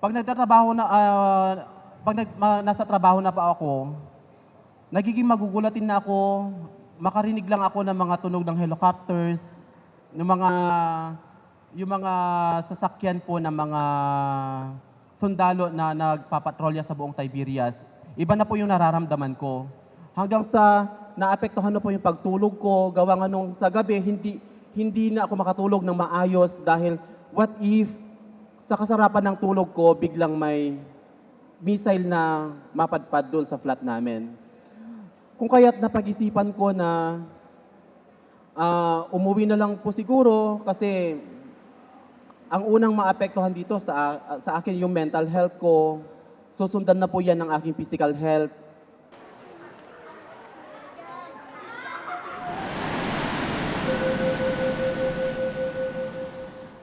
Pag nagtatrabaho na, nasa trabaho na pa ako, nagiging magugulatin na ako, makarinig lang ako ng mga tunog ng helicopters, ng yung mga sasakyan po ng mga sundalo na nagpapatrolya sa buong Tiberias. Iba na po yung nararamdaman ko. Hanggang sa naapektuhan na po yung pagtulog ko, gawa nga nung sa gabi, hindi na ako makatulog ng maayos dahil what if sa kasarapan ng tulog ko, biglang may missile na mapadpad doon sa flat namin. Kung kaya't napag-isipan ko na umuwi na lang po siguro kasi ang unang maapektuhan dito sa akin yung mental health ko. Susundan na po yan ng aking physical health.